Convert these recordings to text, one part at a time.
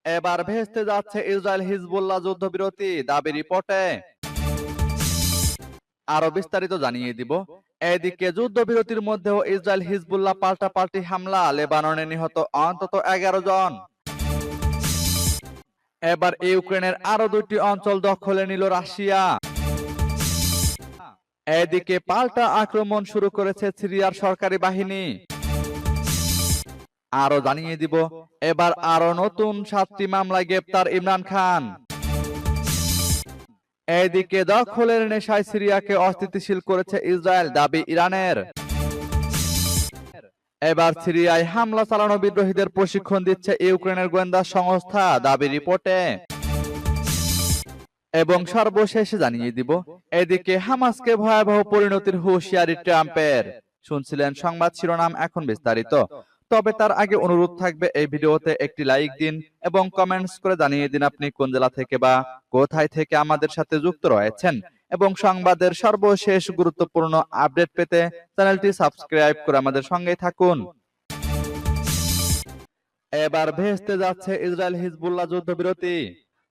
এবার ভেস্তে যাচ্ছে ইসরায়েল হিজবুল্লাহ যুদ্ধবিরতি দাবি রিপোর্টে। আরো বিস্তারিত জানিয়ে দিব। এদিকে যুদ্ধবিরতির মধ্যেও ইসরায়েল হিজবুল্লাহ পাল্টাপাল্টি হামলা, লেবাননে নিহত অন্তত 11 জন। এবার ইউক্রেনের আরো 2টি অঞ্চল দখলে নিল রাশিয়া। এদিকে পাল্টা আক্রমণ শুরু করেছে সিরিয়ার সরকারি বাহিনী। আরো জানিয়ে দিব, এবার আরো নতুন 7টি মামলায় গ্রেপ্তার ইমরান খান। এদিকে দখলের নেশায় সিরিয়াকে অস্থিতিশীল করেছে ইসরায়েল, দাবি ইরানের। এবার সিরিয়ায় হামলা চালানো বিদ্রোহীদের প্রশিক্ষণ দিচ্ছে ইউক্রেনের গোয়েন্দা সংস্থা, দাবি রিপোর্টে। এবং সর্বশেষে জানিয়ে দিব, এদিকে হামাসকে ভয়াবহ পরিণতির হুঁশিয়ারি ট্রাম্পের। শুনছিলেন সংবাদ শিরোনাম, এখন বিস্তারিত। তবে তার আগে অনুরোধ থাকবে এই ভিডিওতে একটি লাইক দিন এবং কমেন্টস করে জানিয়ে দিন আপনি কোন জেলা থেকে বা কোথায় থেকে আমাদের সাথে যুক্ত রয়েছেন। এবং সংবাদের সর্বশেষ গুরুত্বপূর্ণ আপডেট পেতে চ্যানেলটি সাবস্ক্রাইব করে আমাদের সঙ্গেই থাকুন। এবার ভেস্তে যাচ্ছে ইসরায়েল হিজবুল্লাহ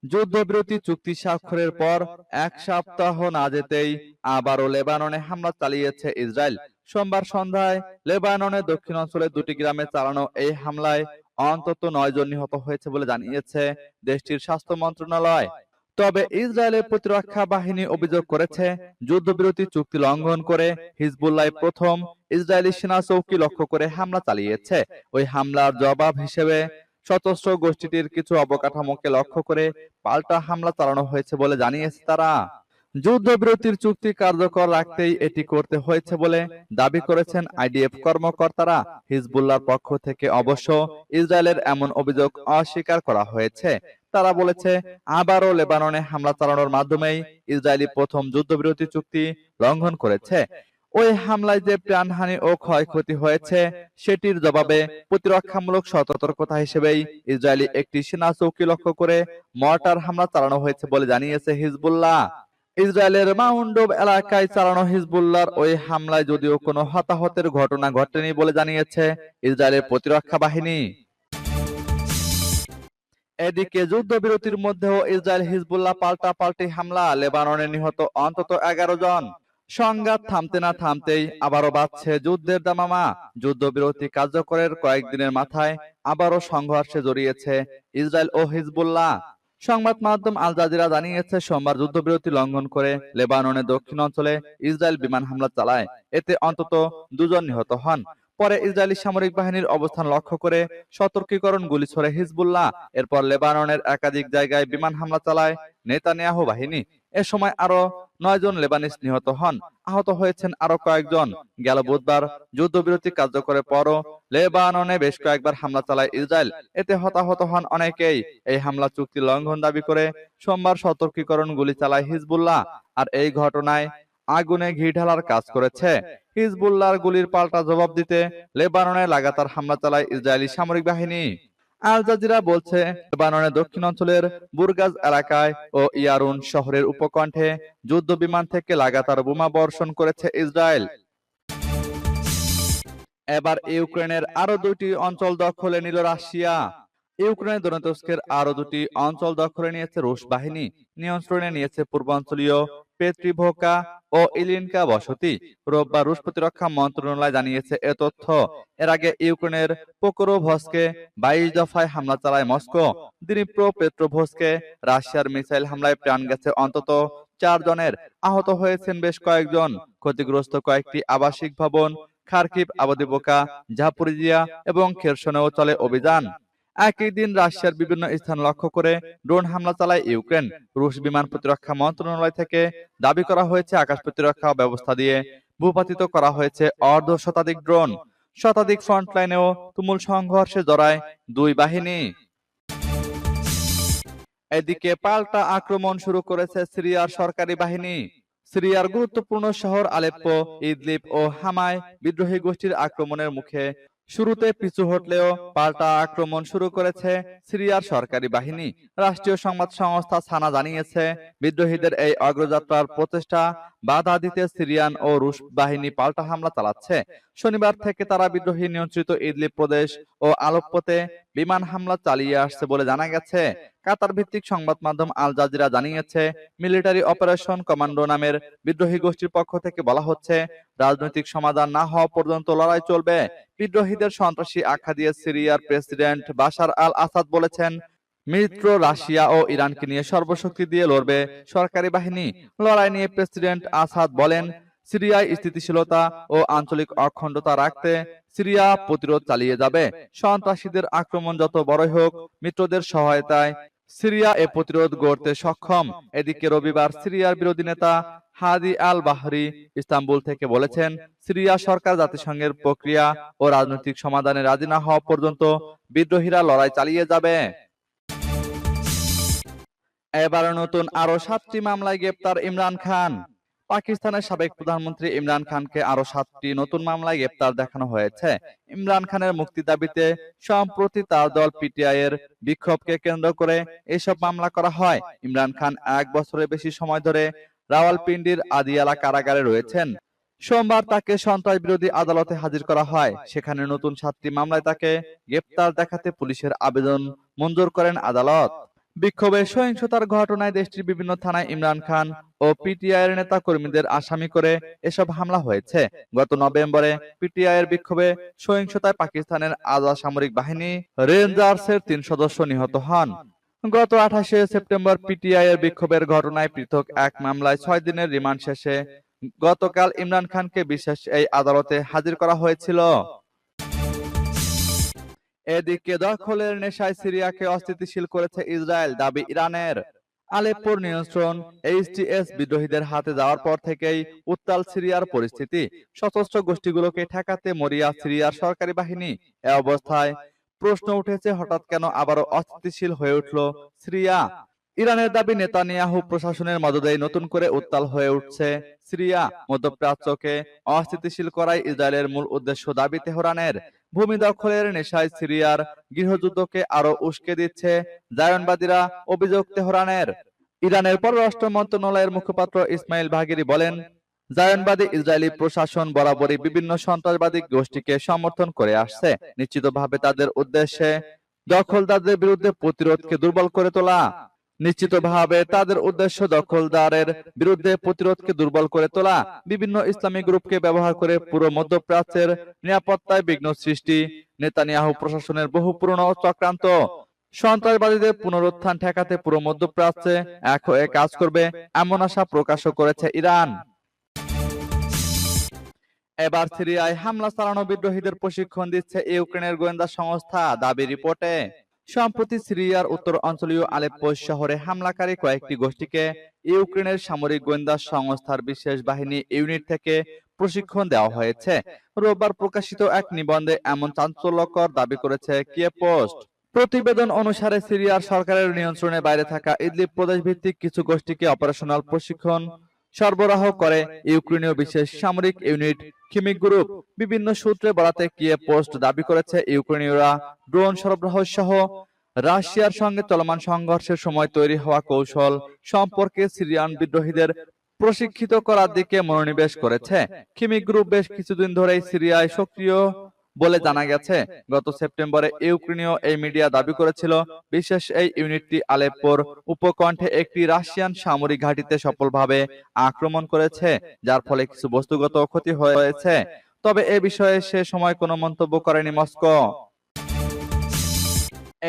যুদ্ধবিরতি চুক্তি স্বাক্ষরের পর 1 সপ্তাহ না যেতেই আবারও লেবাননে হামলা চালিয়েছে ইসরায়েল। সোমবার সন্ধ্যায় লেবাননের দক্ষিণাঞ্চলে 2টি গ্রামে চালানো এই হামলায় অন্তত 9 জন নিহত হয়েছে বলে জানিয়েছে দেশটির স্বাস্থ্য মন্ত্রণালয়। তবে ইসরায়েলের প্রতিরক্ষা বাহিনী অভিযোগ করেছে, যুদ্ধবিরতি চুক্তি লঙ্ঘন করে হিজবুল্লাহ প্রথম ইসরায়েলি সেনা চৌকি লক্ষ্য করে হামলা চালিয়েছে। ওই হামলার জবাব হিসেবে সশস্ত্র গোষ্ঠীটির কিছু অবকাঠামোকে লক্ষ্য করে পাল্টা হামলা চালানো হয়েছে বলে জানিয়েছে তারা। যুদ্ধবিরতির চুক্তি কার্যকর রাখতেই এটি করতে হয়েছে বলে দাবি করেছেন আইডিএফ কর্মকর্তারা। হিজবুল্লাহর পক্ষ থেকে অবশ্য ইসরায়েলের এমন অভিযোগ অস্বীকার করা হয়েছে। তারা বলেছে, আবারও লেবাননে হামলা চালানোর মাধ্যমেই ইসরায়েলি প্রথম যুদ্ধবিরতি চুক্তি লঙ্ঘন করেছে। ওই হামলায় যে প্রাণহানি ও ক্ষয়ক্ষতি হয়েছে সেটির জবাবে প্রতিরক্ষামূলক সতর্কতা হিসেবেই ইসরায়েলি একটি সেনা চৌকি লক্ষ্য করে মর্টার হামলা চালানো হয়েছে বলে জানিয়েছে হিজবুল্লাহ। ইসরায়েলের মাউন্ট ডোভ এলাকায় চালানো হিজবুল্লাহর ওই হামলায় যদিও কোনো হতাহতের ঘটনা ঘটেনি বলে জানিয়েছে ইসরায়েলের প্রতিরক্ষা বাহিনী। এদিকে যুদ্ধবিরতির মধ্যেও ইসরায়েল হিজবুল্লাহ পাল্টাপাল্টি হামলা, লেবাননে নিহত অন্তত 11 জন। সংঘাত থামতে না থামতেই আবারও বাজছে যুদ্ধের দামামা। যুদ্ধবিরতি কার্যকরের কয়েকদিনের মাথায় আবারও সংঘর্ষে জড়িয়েছে ইসরায়েল ও হিজবুল্লাহ। সংবাদ মাধ্যম আল জাজিরা জানিয়েছে, সোমবার যুদ্ধবিরতি লঙ্ঘন করে লেবাননের দক্ষিণ অঞ্চলে ইসরায়েল বিমান হামলা চালায়। এতে অন্তত 2 জন নিহত হন। পরে ইসরায়েলি সামরিক বাহিনীর অবস্থান লক্ষ্য করে সতর্কীকরণ গুলি ছোড়ে হিজবুল্লাহ। এরপর লেবাননের একাধিক জায়গায় বিমান হামলা চালায় নেতানিয়াহু বাহিনী। এ সময় আরো 9 জন লেবানিজ নিহত হন। আহত হয়েছেন আরো কয়েকজন। গেল বুধবার যুদ্ধবিরতি কার্যকরের পরও লেবাননে বেশ কয়েকবার হামলা চালায় ইসরায়েল। এতে হতাহত হন অনেকেই। এই হামলা চুক্তি লঙ্ঘন দাবি করে সোমবার সতর্কীকরণ গুলি চালায় হিজবুল্লাহ। আর এই ঘটনায় আগুনে ঘি ঢালার কাজ করেছে। হিজবুল্লাহর গুলির পাল্টা জবাব দিতে লেবাননে লাগাতার হামলা চালায় ইসরায়েলি সামরিক বাহিনী। আল জাজিরা বলছে, লেবাননের দক্ষিণ অঞ্চলের বুরগাজ এলাকায় ও ইয়ারুন শহরের উপকণ্ঠে যুদ্ধ বিমান থেকে লাগাতার বোমা বর্ষণ করেছে ইসরায়েল। এবার ইউক্রেনের আরো 2টি অঞ্চল দখলে নিল রাশিয়া। ইউক্রেনের দনেৎস্কের আরো 2টি অঞ্চল দখলে নিয়েছে রুশ বাহিনী। নিয়ন্ত্রণে নিয়েছে পূর্বাঞ্চলীয় পেট্রিভোকা ও ইলিনকা বসতি। রোববার রুশ প্রতিরক্ষা মন্ত্রণালয় জানিয়েছে এ তথ্য। এর আগে ইউক্রেনের পোকরোভস্কে 22 দফায় হামলা চালায় মস্কো। দিনিপ্রো পেট্রোভস্কে রাশিয়ার মিসাইল হামলায় প্রাণ গেছে অন্তত 4 জনের। আহত হয়েছেন বেশ কয়েকজন। ক্ষতিগ্রস্ত কয়েকটি আবাসিক ভবন, খার্কিভ, আবদিবোকা, জাপোরিজিয়া এবং খেরসনেও চলে অভিযান। একই দিন রাশিয়ার বিভিন্ন স্থান লক্ষ্য করে ড্রোন হামলা চালায় ইউক্রেন। রুশ বিমান প্রতিরক্ষা মন্ত্রণালয় থেকে দাবি করা হয়েছে, আকাশ প্রতিরক্ষা ব্যবস্থা দিয়ে ভূপাতিত করা হয়েছে অর্ধশতাধিক ড্রোন। শতাধিক ফ্রন্টলাইনেও তুমুল সংঘর্ষে জড়ায় দুই বাহিনী। এদিকে পাল্টা আক্রমণ শুরু করেছে সিরিয়ার সরকারি বাহিনী। সিরিয়ার গুরুত্বপূর্ণ শহর আলেপ্পো, ইদলিব ও হামায় বিদ্রোহী গোষ্ঠীর আক্রমণের মুখে শুরুতে পিছু হটলেও পাল্টা আক্রমণ শুরু করেছে সিরিয়ার সরকারি বাহিনী। রাষ্ট্রীয় সংবাদ সংস্থা সানা জানিয়েছে, বিদ্রোহীদের এই অগ্রযাত্রার প্রচেষ্টা বাধা দিতে সিরিয়ান ও রুশ বাহিনী পাল্টা হামলা চালাচ্ছে। শনিবার থেকে তারা বিদ্রোহী নিয়ন্ত্রিত ইদলিব প্রদেশ ও আলেপ্পোতে বিমান হামলা চালিয়ে আসছে বলে জানা গেছে। কাতার ভিত্তিক সংবাদ মাধ্যম আল জাজিরা জানিয়েছে, মিলিটারি অপারেশন কমান্ডো নামের বিদ্রোহী গোষ্ঠীর পক্ষ থেকে বলা হচ্ছে, রাজনৈতিক সমাধান না হওয়া পর্যন্ত লড়াই চলবে। বিদ্রোহীদের সন্ত্রাসী আখ্যা দিয়ে সিরিয়ার প্রেসিডেন্ট বাশার আল আসাদ বলেছেন, মিত্র রাশিয়া ও ইরানকে নিয়ে সর্বশক্তি দিয়ে লড়বে সরকারি বাহিনী। লড়াই নিয়ে প্রেসিডেন্ট আসাদ বলেন, সিরিয়ায় স্থিতিশীলতা ও আঞ্চলিক অখণ্ডতা রাখতে সিরিয়া প্রতিরোধ চালিয়ে যাবে। সন্ত্রাসীদের আক্রমণ যত বড়ই হোক, মিত্রদের সহায়তায় সিরিয়া এ প্রতিরোধ গড়তে সক্ষম। এদিকে রবিবার সিরিয়ার বিরোধী নেতা হাদি আল বাহরি ইস্তাম্বুল থেকে বলেছেন, সিরিয়া সরকার জাতিসংঘের প্রক্রিয়া ও রাজনৈতিক সমাধানে রাজি না হওয়া পর্যন্ত বিদ্রোহীরা লড়াই চালিয়ে যাবে। এবার নতুন আরো 7টি মামলায় গ্রেপ্তার ইমরান খান। পাকিস্তানের সাবেক প্রধানমন্ত্রী ইমরান খানকে আরো 7টি নতুন মামলায় গ্রেপ্তার দেখানো হয়েছে। ইমরান খানের মুক্তি দাবিতে সম্প্রতি তার দল পিটিআই এর বিক্ষোভকে কেন্দ্র করে এসব মামলা করা হয়। ইমরান খান 1 বছরের বেশি সময় ধরে রাওয়ালপিন্ডির আদিয়ালা কারাগারে রয়েছেন। সোমবার তাকে সন্ত্রাস বিরোধী আদালতে হাজির করা হয়। সেখানে নতুন 7টি মামলায় তাকে গ্রেপ্তার দেখাতে পুলিশের আবেদন মঞ্জুর করেন আদালত। বিক্ষোভে সহিংসতার ঘটনায় দেশটির বিভিন্ন থানায় ইমরান খান ও পিটিআই এর নেতা কর্মীদের আসামি করে এসব হামলা হয়েছে। গত নভেম্বরে পিটিআই এর বিক্ষোভে সহিংসতায় পাকিস্তানের আধা সামরিক বাহিনী রেঞ্জার্সের 3 সদস্য নিহত হন। গত 28শে সেপ্টেম্বর পিটিআই এর বিক্ষোভের ঘটনায় পৃথক এক মামলায় 6 দিনের রিমান্ড শেষে গতকাল ইমরান খানকে বিশেষ এই আদালতে হাজির করা হয়েছিল। এদিকে দখলের নেশায় সিরিয়াকে অস্থিতিশীল করেছে ইসরায়েল, দাবি ইরানের। আলেপ্পোর নিয়ন্ত্রণ এইচটিএস বিদ্রোহীদের হাতে যাওয়ার পর থেকেই উত্তাল সিরিয়ার পরিস্থিতি। সশস্ত্র গোষ্ঠীগুলোকে ঠেকাতে মরিয়া সিরিয়ার সরকারি বাহিনী। এ অবস্থায় প্রশ্ন উঠেছে, হঠাৎ কেন আবারও অস্থিতিশীল হয়ে উঠল সিরিয়া? ইরানের দাবি, নেতানিয়াহু প্রশাসনের মদদেই নতুন করে উত্তাল হয়ে উঠছে সিরিয়া। মধ্যপ্রাচ্যকে অস্থিতিশীল করাই ইসরায়েলের মূল উদ্দেশ্য, দাবি তেহরানের। ভূমি দখলের নেশায় সিরিয়ার গৃহযুদ্ধকে আরো উস্কে দিচ্ছে জায়নবাদীরা, অভিযোগ তেহরানের। ইরানের পররাষ্ট্র মন্ত্রণালয়ের মুখপাত্র ইসমাইল বাঘেরি বলেন, জায়নবাদী ইসরায়েলি প্রশাসন বরাবরই বিভিন্ন সন্ত্রাসবাদী গোষ্ঠীকে সমর্থন করে আসছে। নিশ্চিতভাবে তাদের উদ্দেশ্যে দখলদারদের বিরুদ্ধে প্রতিরোধকে দুর্বল করে তোলা। বিভিন্ন ইসলামী গ্রুপকে ব্যবহার করে পুরো মধ্যপ্রাচ্যের নিরাপত্তায় বিঘ্ন সৃষ্টি নেতানিয়াহু প্রশাসনের বহু পুরনো চক্রান্ত। সন্ত্রাসবাদীদের পুনরুত্থান ঠেকাতে পুরো মধ্যপ্রাচ্যে এক হয়ে কাজ করবে, এমন আশা প্রকাশও করেছে ইরান। এবার সিরিয়ায় হামলা চালানো বিদ্রোহীদের প্রশিক্ষণ দিচ্ছে ইউক্রেনের গোয়েন্দা সংস্থা, দাবি রিপোর্টে। সম্প্রতি সিরিয়ার উত্তর অঞ্চলীয় আলেপ্পো শহরে হামলাকারী কয়েকটি গোষ্ঠীকে ইউক্রেনের সামরিক গোয়েন্দা সংস্থার বিশেষ বাহিনী ইউনিট থেকে প্রশিক্ষণ দেওয়া হয়েছে। রোববার প্রকাশিত এক নিবন্ধে এমন চাঞ্চল্যকর দাবি করেছে কিয়েভ পোস্ট। প্রতিবেদন অনুসারে সিরিয়ার সরকারের নিয়ন্ত্রণের বাইরে থাকা ইদলিব প্রদেশ ভিত্তিক কিছু গোষ্ঠীকে অপারেশনাল প্রশিক্ষণ সরবরাহ করে ইউক্রেনীয় বিশেষ সামরিক ইউনিট খিমিক গ্রুপ। বিভিন্ন সূত্রে বরাতে কিয়েভ পোস্ট দাবি করেছে, ইউক্রেনীয়রা ড্রোন সরবরাহ সহ রাশিয়ার সঙ্গে চলমান সংঘর্ষের সময় তৈরি হওয়া কৌশল সম্পর্কে সিরিয়ান বিদ্রোহীদের প্রশিক্ষিত করার দিকে মনোনিবেশ করেছে। খিমিক গ্রুপ বেশ কিছুদিন ধরেই সিরিয়ায় সক্রিয় বলে জানা গেছে। গত সেপ্টেম্বরে ইউক্রেনীয় এই মিডিয়া দাবি করেছিল, বিশেষ এই ইউনিটটি আলেপ্পোর উপকণ্ঠে একটি রাশিয়ান সামরিক ঘাঁটিতে সফলভাবে আক্রমণ করেছে, যার ফলে কিছু বস্তুগত ক্ষতি হয়েছে। তবে এ বিষয়ে সে সময় কোনো মন্তব্য করেনি মস্কো।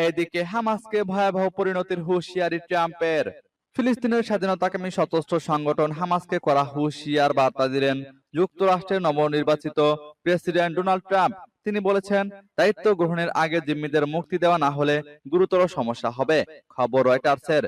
এদিকে হামাসকে ভয়াবহ পরিণতির হুঁশিয়ারি ট্রাম্পের। ফিলিস্তিনের স্বাধীনতাকামী সশস্ত্র সংগঠন হামাসকে করা হুঁশিয়ার বার্তা দিলেন যুক্তরাষ্ট্রের নবনির্বাচিত প্রেসিডেন্ট ডোনাল্ড ট্রাম্প। তিনি বলেছেন, দায়িত্ব গ্রহণের আগে জিম্মিদের মুক্তি দেওয়া না হলে গুরুতর সমস্যা হবে। খবর রয়টার্সের।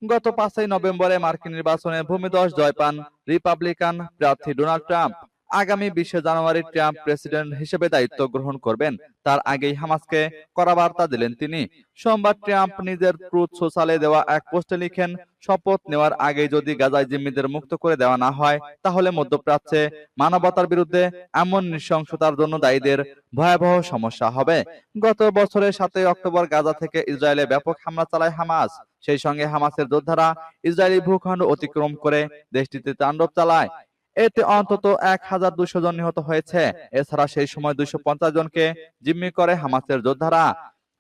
গত 5ই নভেম্বরে মার্কিন নির্বাচনে ভূমিধস জয় পান রিপাবলিকান প্রার্থী ডোনাল্ড ট্রাম্প। আগামী 20 জানুয়ারি ট্রাম্প প্রেসিডেন্ট হিসেবে দায়িত্ব গ্রহণ করবেন। তার আগেই হামাসকে কড়া বার্তা দিলেন তিনি। সোমবার ট্রাম্প নিজের ট্রুথ সোশ্যালে দেওয়া এক পোস্টে লিখেন, শপথ নেওয়ার আগেই যদি গাজায় জিম্মিদের মুক্ত করে দেওয়া না হয়, তাহলে মধ্যপ্রাচ্যে মানবতার বিরুদ্ধে এমন নৃশংসতার জন্য দায়ীদের ভয়াবহ সমস্যা হবে। গত বছরের 7 অক্টোবর গাজা থেকে ইসরায়েলে ব্যাপক হামলা চালায় হামাস। সেই সঙ্গে হামাসের যোদ্ধারা ইসরায়েলি ভূখণ্ড অতিক্রম করে দেশটিতে তাণ্ডব চালায়। এতে অন্তত 1200 জন নিহত হয়েছে। এছাড়া সেই সময় 250 জনকে জিম্মি করে হামাসের যোদ্ধারা।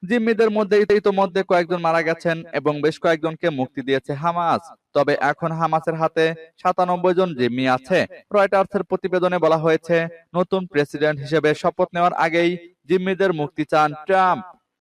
জিম্মিদের মধ্যে ইতোমধ্যে কয়েকজন মারা গেছেন এবং বেশ কয়েকজনকে মুক্তি দিয়েছে হামাস। তবে এখন হামাসের হাতে 97 জন জিম্মি আছে। রয়টার্সের প্রতিবেদনে বলা হয়েছে, নতুন প্রেসিডেন্ট হিসেবে শপথ নেওয়ার আগেই জিম্মিদের মুক্তি চান ট্রাম্প।